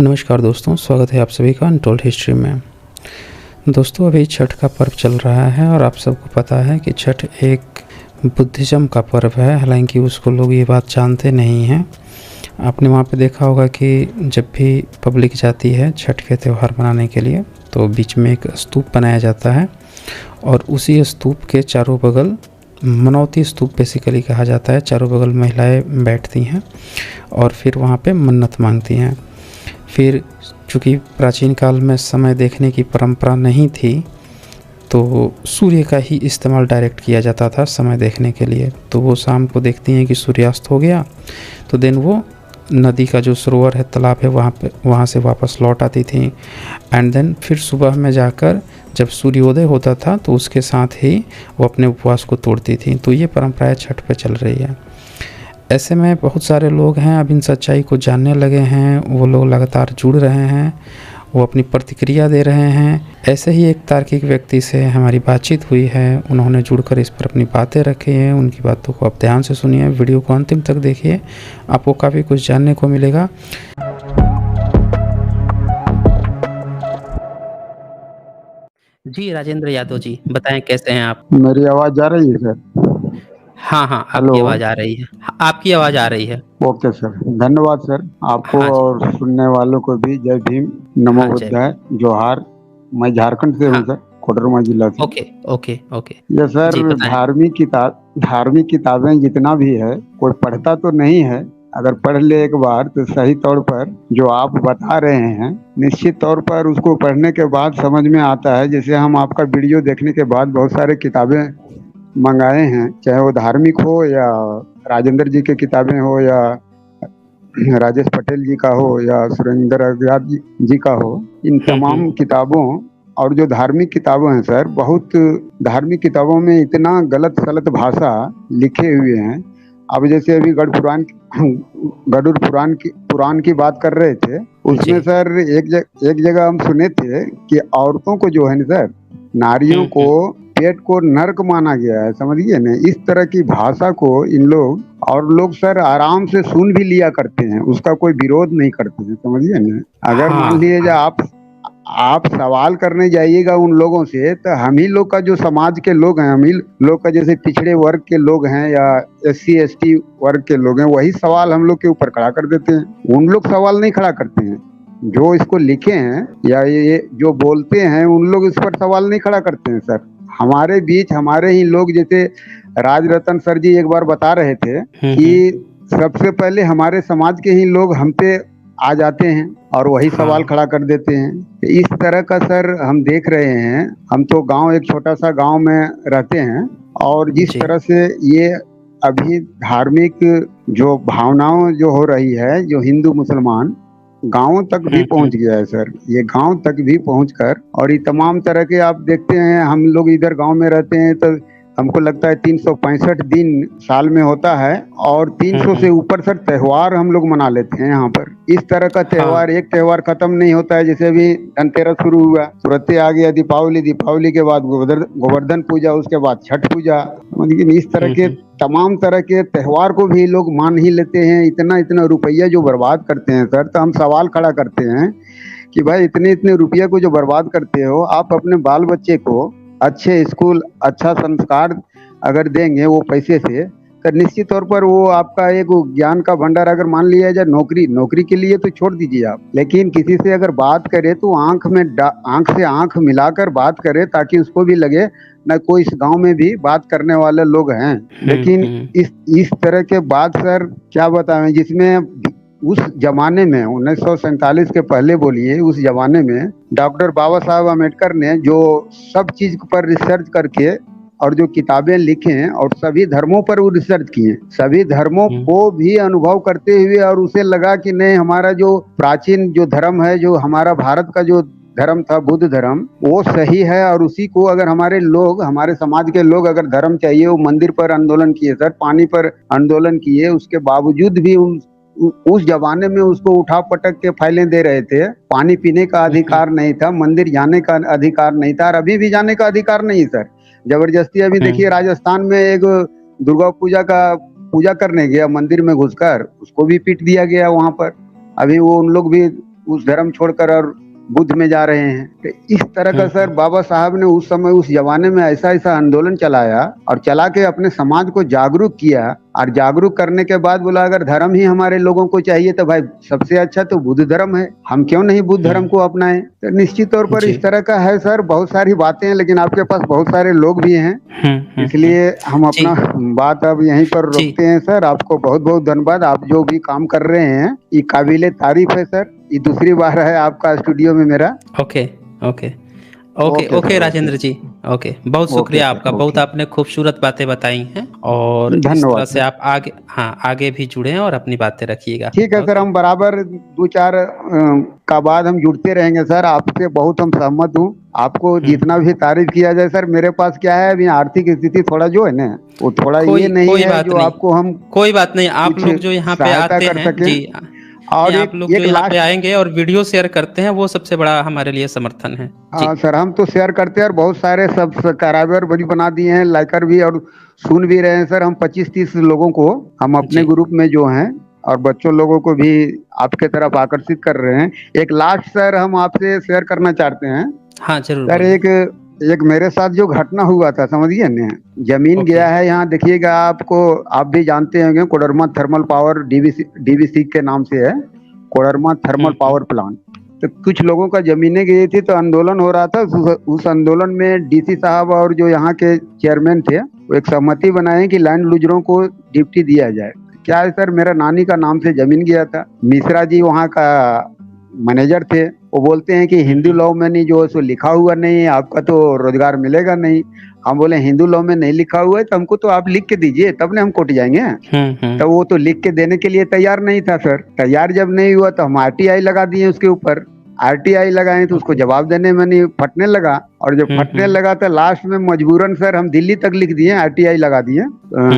नमस्कार दोस्तों, स्वागत है आप सभी का अनटोल्ड हिस्ट्री में। दोस्तों, अभी छठ का पर्व चल रहा है और आप सबको पता है कि छठ एक बुद्धिज़्म का पर्व है। हालांकि उसको लोग ये बात जानते नहीं हैं। आपने वहाँ पे देखा होगा कि जब भी पब्लिक जाती है छठ के त्यौहार मनाने के लिए तो बीच में एक स्तूप बनाया जाता है और उसी स्तूप के चारों बगल मनौती स्तूप बेसिकली कहा जाता है। चारों बगल महिलाएं बैठती हैं और फिर वहाँ पे मन्नत मांगती हैं। फिर चूँकि प्राचीन काल में समय देखने की परंपरा नहीं थी तो सूर्य का ही इस्तेमाल डायरेक्ट किया जाता था समय देखने के लिए। तो वो शाम को देखती हैं कि सूर्यास्त हो गया तो देन वो नदी का जो सरोवर है, तालाब है, वहाँ से वापस लौट आती थी। एंड देन फिर सुबह में जाकर जब सूर्योदय होता था तो उसके साथ ही वो अपने उपवास को तोड़ती थी। तो ये परंपराएं छठ पे चल रही है। ऐसे में बहुत सारे लोग हैं अब इन सच्चाई को जानने लगे हैं। वो लोग लगातार जुड़ रहे हैं, वो अपनी प्रतिक्रिया दे रहे हैं। ऐसे ही एक तार्किक व्यक्ति से हमारी बातचीत हुई है। उन्होंने जुड़कर इस पर अपनी बातें रखी हैं। उनकी बातों को आप ध्यान से सुनिए, वीडियो को अंतिम तक देखिए, आपको काफ़ी कुछ जानने को मिलेगा। जी, राजेंद्र यादव जी, बताएं कैसे हैं आप? मेरी आवाज आ रही है सर? हाँ हाँ, हेलो। आपकी आवाज़ आ रही है। आपकी आवाज़ आ रही है। ओके सर, धन्यवाद सर आपको हाँ जी। और सुनने वालों को भी जय भीम, नमो हाँ, जय बुद्धाय, भीम। जोहार। मैं झारखंड से हूँ हाँ। सर, कोडरमा जिला से। Okay okay okay. ये सर जी बताएं। धार्मिक किताबें जितना भी है कोई पढ़ता तो नहीं है। अगर पढ़ ले एक बार तो सही तौर पर जो आप बता रहे हैं निश्चित तौर पर उसको पढ़ने के बाद समझ में आता है। जैसे हम आपका वीडियो देखने के बाद बहुत सारे किताबें मंगाए हैं, चाहे वो धार्मिक हो या राजेंद्र जी की किताबें हो या राजेश पटेल जी का हो या सुरेंद्र आजाद जी का हो। इन तमाम किताबों और जो धार्मिक किताबें हैं सर, बहुत धार्मिक किताबों में इतना गलत सलत भाषा लिखे हुए हैं। अब जैसे अभी गरुड़ पुराण की बात कर रहे थे, उसमें जी। सर एक जगह हम सुने थे कि औरतों को जो है ना सर, नारियों को पेट को नर्क माना गया है, समझिए ना। इस तरह की भाषा को इन लोग और लोग सर आराम से सुन भी लिया करते हैं, उसका कोई विरोध नहीं करते हैं, समझिए ना। अगर मान हाँ लीजिए हाँ। आप सवाल करने जाइएगा उन लोगों से तो हम ही लोग का जो समाज के लोग हैं, हम ही लोग का जैसे पिछड़े वर्ग के लोग हैं या SC ST वर्ग के लोग हैं, वही सवाल हम लोग के ऊपर खड़ा कर देते हैं। उन लोग सवाल नहीं खड़ा करते हैं। जो इसको लिखे हैं या ये जो बोलते हैं उन लोग इस पर सवाल नहीं खड़ा करते हैं सर। हमारे बीच हमारे ही लोग, जैसे राज रतन सर जी एक बार बता रहे थे कि सबसे पहले हमारे समाज के ही लोग हम पे आ जाते हैं और वही सवाल खड़ा कर देते हैं। इस तरह का सर हम देख रहे हैं। हम तो एक छोटा सा गांव में रहते हैं और जिस तरह से ये अभी धार्मिक जो भावनाओं जो हो रही है, जो हिंदू मुसलमान गांवों तक भी पहुंच गया है सर। ये गांव तक भी पहुंचकर और ये तमाम तरह के आप देखते हैं। हम लोग इधर गांव में रहते हैं तो हमको लगता है 365 दिन साल में होता है और 300 से ऊपर सर त्यौहार हम लोग मना लेते हैं यहाँ पर। इस तरह का त्यौहार, एक त्यौहार खत्म नहीं होता है। जैसे अभी धनतेरस शुरू हुआ, तुरंत आ गया दीपावली के बाद गोवर्धन पूजा, उसके बाद छठ पूजा। लेकिन इस तरह के तमाम तरह के त्यौहार को भी लोग मान ही लेते हैं। इतना इतना रुपया जो बर्बाद करते हैं सर, तो हम सवाल खड़ा करते हैं कि भाई इतने इतने रुपये को जो बर्बाद करते हो, आप अपने बाल बच्चे को अच्छे स्कूल, अच्छा संस्कार अगर देंगे वो पैसे से, तो निश्चित तौर पर वो आपका एक ज्ञान का भंडार अगर मान लिया जाए। नौकरी के लिए तो छोड़ दीजिए आप, लेकिन किसी से अगर बात करे तो आंख से आंख मिलाकर बात करे ताकि उसको भी लगे न कोई इस गांव में भी बात करने वाले लोग हैं। लेकिन इस तरह के बात सर क्या बताएं, जिसमें उस जमाने में 1947 के पहले बोलिए, उस जमाने में डॉक्टर बाबा साहब अम्बेडकर ने जो सब चीज पर रिसर्च करके और जो किताबें लिखे हैं और सभी धर्मों पर वो रिसर्च किए, सभी धर्मों को भी अनुभव करते हुए, और उसे लगा कि नहीं, हमारा जो प्राचीन जो धर्म है, जो हमारा भारत का जो धर्म था बुद्ध धर्म, वो सही है। और उसी को अगर हमारे समाज के लोग अगर धर्म चाहिए, वो मंदिर पर आंदोलन किए सर, पानी पर आंदोलन किए। उसके बावजूद भी उस जमाने में उसको उठा पटक के फाइलें दे रहे थे। पानी पीने का अधिकार नहीं था, मंदिर जाने का अधिकार नहीं था, और अभी भी जाने का अधिकार नहीं सर। जबरदस्ती अभी देखिए राजस्थान में एक दुर्गा पूजा करने गया मंदिर में घुसकर, उसको भी पीट दिया गया वहां पर। अभी वो उन लोग भी उस धर्म छोड़कर और बुद्ध में जा रहे हैं। तो इस तरह का सर बाबा साहब ने उस समय उस जमाने में ऐसा ऐसा आंदोलन चलाया और चला के अपने समाज को जागरूक किया, और जागरूक करने के बाद बोला अगर धर्म ही हमारे लोगों को चाहिए तो भाई सबसे अच्छा तो बुद्ध धर्म है, हम क्यों नहीं बुद्ध धर्म को अपनाएं। तो निश्चित तौर पर इस तरह का है सर, बहुत सारी बातें हैं, लेकिन आपके पास बहुत सारे लोग भी हैं, इसलिए हम अपना बात अब यहीं पर रोकते हैं सर। आपको बहुत बहुत धन्यवाद, आप जो भी काम कर रहे हैं ये काबिले तारीफ है सर। ये दूसरी बार है आपका स्टूडियो में मेरा। Okay okay okay okay Rajendra ji, okay, बहुत शुक्रिया आपका, बहुत आपने खूबसूरत बातें बताई हैं और इस तरह से आप आगे, हाँ, आगे भी जुड़े हैं और अपनी बातें रखिएगा। ठीक है सर, हम बराबर 2-4 का बाद हम जुड़ते रहेंगे सर। आपसे बहुत हम सहमत हूँ, आपको जितना भी तारीफ किया जाए सर। मेरे पास क्या है अभी आर्थिक स्थिति थोड़ा जो है ना वो थोड़ा ये नहीं है जो आपको हम, कोई बात नहीं, आप लोग जो यहाँ पे आते हैं जी, और आप लोग जो यहाँ पे आएंगे और वीडियो शेयर करते हैं वो सबसे बड़ा हमारे लिए समर्थन है। हाँ सर, हम तो शेयर करते हैं और बहुत सारे सब्सक्राइबर भी बना दिए हैं, लाइकर भी, और सुन भी रहे हैं सर। हम 25-30 लोगों को हम अपने ग्रुप में जो हैं और बच्चों लोगों को भी आपके तरफ आकर्षित कर रहे हैं। एक लास्ट सर हम आपसे शेयर करना चाहते हैं। हाँ जरूर सर, एक मेरे साथ जो घटना हुआ था समझिए ना, जमीन गया है यहाँ देखिएगा, आपको आप भी जानते होंगे, कोडरमा थर्मल पावर डीवीसी के नाम से है, कोडरमा थर्मल पावर प्लांट। तो कुछ लोगों का जमीनें गई थी, तो आंदोलन हो रहा था। उस आंदोलन में डीसी साहब और जो यहाँ के चेयरमैन थे वो एक सहमति बनाए कि लैंड लूजरों को ड्यूटी दिया जाए। क्या है सर, मेरा नानी का नाम से जमीन गया था, मिश्रा जी वहाँ का मैनेजर थे, वो बोलते हैं कि हिंदू लॉ में नहीं जो है सो लिखा हुआ नहीं है, आपका तो रोजगार मिलेगा नहीं। हम बोले हिंदू लॉ में नहीं लिखा हुआ है तो हमको तो आप लिख के दीजिए तब ना हम कोर्ट जाएंगे। तो वो तो लिख के देने के लिए तैयार नहीं था सर। तैयार जब नहीं हुआ तो हम आरटीआई लगा दिए उसके ऊपर। आरटीआई लगाए तो उसको जवाब देने में नहीं फटने लगा, और जब फटने लगा तो लास्ट में मजबूरन सर हम दिल्ली तक लिख दिए, आरटीआई लगा दिए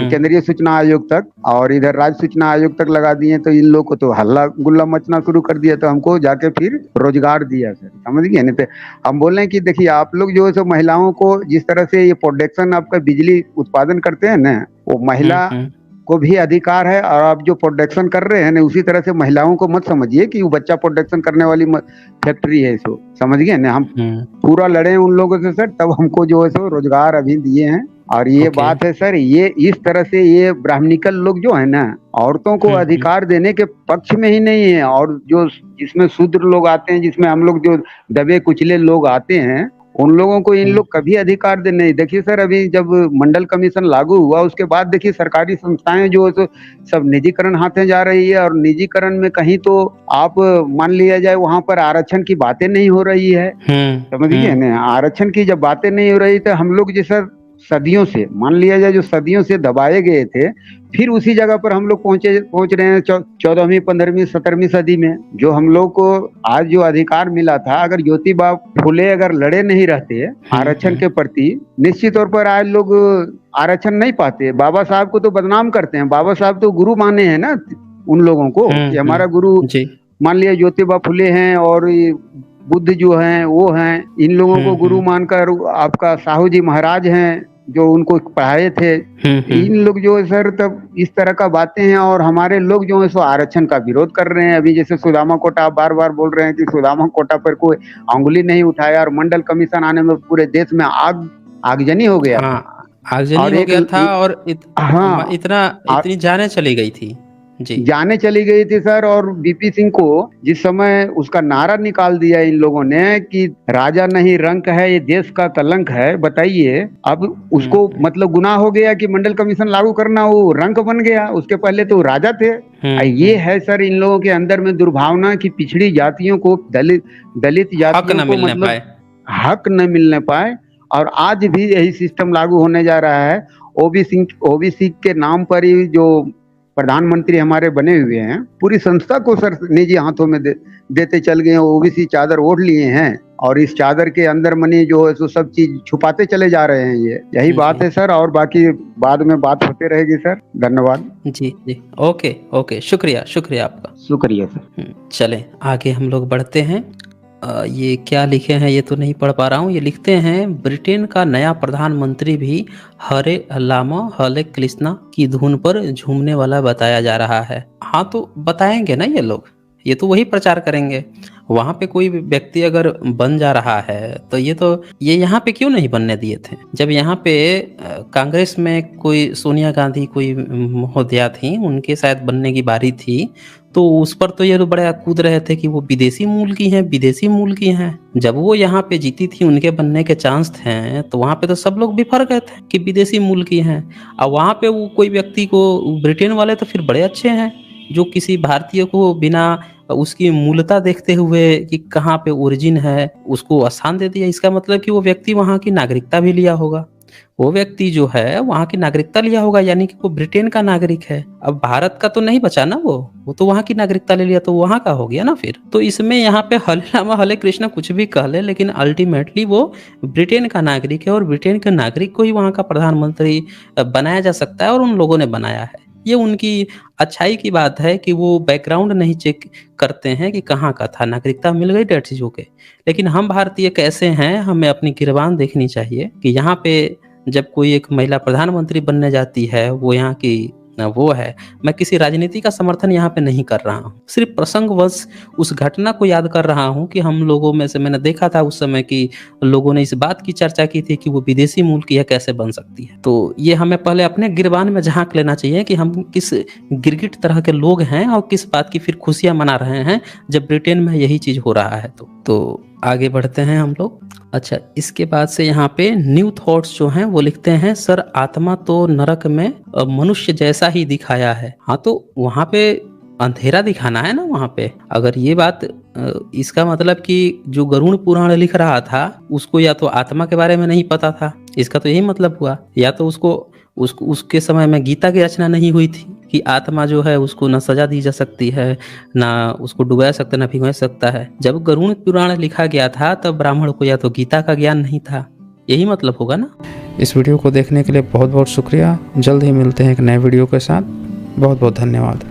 केंद्रीय सूचना आयोग तक, और इधर राज्य सूचना आयोग तक लगा दिए। तो इन लोग को तो हल्ला गुल्ला मचना शुरू कर दिया, तो हमको जाके फिर रोजगार दिया सर, समझ गए। नहीं तो हम बोल रहे हैं कि देखिए आप लोग जो है सो महिलाओं को जिस तरह से ये प्रोडक्शन आपका बिजली उत्पादन करते हैं ना, वो महिला को भी अधिकार है, और आप जो प्रोडक्शन कर रहे हैं ना उसी तरह से महिलाओं को मत समझिए कि वो बच्चा प्रोडक्शन करने वाली फैक्ट्री है, सो समझ गए ना। हम पूरा लड़े उन लोगों से सर, तब हमको जो है सो रोजगार अभी दिए हैं। और ये बात है सर, ये इस तरह से ये ब्राह्मणिकल लोग जो है ना औरतों को अधिकार देने के पक्ष में ही नहीं है, और जो जिसमें शूद्र लोग आते हैं, जिसमें हम लोग जो दबे कुचले लोग आते हैं, उन लोगों को इन लोग कभी अधिकार दे नहीं। देखिए सर, अभी जब मंडल कमीशन लागू हुआ उसके बाद देखिए सरकारी संस्थाएं जो है तो सब निजीकरण हाथे जा रही है, और निजीकरण में कहीं तो आप मान लिया जाए वहां पर आरक्षण की बातें नहीं हो रही है, समझिए ना। आरक्षण की जब बातें नहीं हो रही तो हम लोग जैसा सदियों से मान लिया जाए जो सदियों से दबाए गए थे, फिर उसी जगह पर हम लोग पहुंच रहे हैं 14वीं 15वीं 17वीं सदी में। जो हम लोग को आज जो अधिकार मिला था, अगर ज्योतिबा फुले अगर लड़े नहीं रहते आरक्षण के प्रति, निश्चित तौर पर आज लोग आरक्षण नहीं पाते। बाबा साहब को तो बदनाम करते हैं, बाबा साहब तो गुरु माने हैं ना उन लोगों को, कि हमारा गुरु मान लिया ज्योतिबा फुले हैं और बुद्ध जो हैं वो हैं, इन लोगों को गुरु मानकर आपका साहू जी महाराज हैं जो उनको पढ़ाए थे। इन लोग जो है सर तब इस तरह का बातें हैं, और हमारे लोग जो है सो आरक्षण का विरोध कर रहे हैं। अभी जैसे सुदामा कोटा, आप बार बार बोल रहे हैं कि सुदामा कोटा पर कोई अंगुली नहीं उठाया, और मंडल कमीशन आने में पूरे देश में आगजनी हो गया, आगजनी हो गया था, और इतनी जाने चली गई थी जी, जाने चली गई थी सर। और बीपी सिंह को जिस समय उसका नारा निकाल दिया इन लोगों ने कि राजा नहीं रंक है, ये देश का कलंक है, बताइए अब उसको मतलब गुनाह हो गया कि मंडल कमीशन लागू करना, वो रंक बन गया। उसके पहले तो राजा थे। ये है सर इन लोगों के अंदर में दुर्भावना कि पिछड़ी जातियों को, दलित जातियों को मतलब हक न मिलने पाए, और आज भी यही सिस्टम लागू होने जा रहा है। ओबीसी के नाम पर ही जो प्रधानमंत्री हमारे बने हुए हैं, पूरी संस्था को सर निजी हाथों में देते चल गए हैं। ओबीसी चादर ओढ़ लिए हैं, और इस चादर के अंदर मनी जो है सो सब चीज छुपाते चले जा रहे हैं। यही बात है सर, और बाकी बाद में बात होते रहेगी सर। धन्यवाद जी जी, ओके, शुक्रिया आपका। शुक्रिया सर। चलें आगे हम लोग बढ़ते हैं। ये क्या लिखे हैं ये तो नहीं पढ़ पा रहा हूँ। ये लिखते हैं, ब्रिटेन का नया प्रधानमंत्री भी हरे लामा हले कृष्णा की धुन पर झूमने वाला बताया जा रहा है। हाँ तो बताएंगे ना ये लोग, ये तो वही प्रचार करेंगे। वहाँ पे कोई भी व्यक्ति अगर बन जा रहा है तो ये यहाँ पे क्यों नहीं बनने दिए थे? जब यहाँ पे कांग्रेस में कोई सोनिया गांधी कोई महोदया थी, उनके शायद बनने की बारी थी, तो उस पर तो ये लोग बड़ा कूद रहे थे कि वो विदेशी मूल की हैं, विदेशी मूल की हैं। जब वो यहाँ पे जीती थी, उनके बनने के चांस थे, तो वहाँ पे तो सब लोग बिफर गए थे कि विदेशी मूल की हैं। और वहाँ पे वो कोई व्यक्ति को, ब्रिटेन वाले तो फिर बड़े अच्छे हैं, जो किसी भारतीय को बिना उसकी मूलता देखते हुए कि कहाँ पे ओरिजिन है, उसको स्थान दे दिया। इसका मतलब कि वो व्यक्ति वहाँ की नागरिकता भी लिया होगा। वो व्यक्ति जो है वहाँ की नागरिकता लिया होगा, यानी कि वो ब्रिटेन का नागरिक है। अब भारत का तो नहीं बचा ना, वो तो वहाँ की नागरिकता ले लिया, तो वहाँ का हो गया ना फिर। तो इसमें यहाँ पे हरे रामा हरे कृष्णा कुछ भी कह ले, लेकिन अल्टीमेटली वो ब्रिटेन का नागरिक है और ब्रिटेन के नागरिक को ही वहाँ का प्रधानमंत्री बनाया जा सकता है, और उन लोगों ने बनाया है। ये उनकी अच्छाई की बात है कि वो बैकग्राउंड नहीं चेक करते हैं कि कहाँ का था, नागरिकता मिल गई डेढ़ चीज़ों के। लेकिन हम भारतीय कैसे हैं, हमें अपनी गिरबान देखनी चाहिए कि यहाँ पे जब कोई एक महिला प्रधानमंत्री बनने जाती है, वो यहाँ की वो है। मैं किसी राजनीति का समर्थन यहाँ पे नहीं कर रहा हूँ, सिर्फ प्रसंगवश उस घटना को याद कर रहा हूँ कि हम लोगों में से मैंने देखा था उस समय कि लोगों ने इस बात की चर्चा की थी कि वो विदेशी मूल की है, कैसे बन सकती है। तो ये हमें पहले अपने गिरबान में झांक लेना चाहिए कि हम किस गिरगिट तरह के लोग हैं और किस बात की फिर खुशियां मना रहे हैं जब ब्रिटेन में यही चीज हो रहा है। तो आगे बढ़ते हैं हम लोग। अच्छा, इसके बाद से यहाँ पे न्यू थॉट्स जो हैं वो लिखते हैं, सर आत्मा तो नरक में मनुष्य जैसा ही दिखाया है। हाँ, तो वहाँ पे अंधेरा दिखाना है ना वहाँ पे। अगर ये बात इसका मतलब कि जो गरुड़ पुराण लिख रहा था उसको या तो आत्मा के बारे में नहीं पता था, इसका तो यही मतलब हुआ, या तो उसके समय में गीता की रचना नहीं हुई थी कि आत्मा जो है उसको न सजा दी जा सकती है, ना उसको डुबा सकता, ना भिगो सकता है। जब गरुड़ पुराण लिखा गया था तब ब्राह्मण को या तो गीता का ज्ञान नहीं था, यही मतलब होगा ना। इस वीडियो को देखने के लिए बहुत बहुत शुक्रिया। जल्द ही मिलते हैं एक नए वीडियो के साथ। बहुत बहुत धन्यवाद।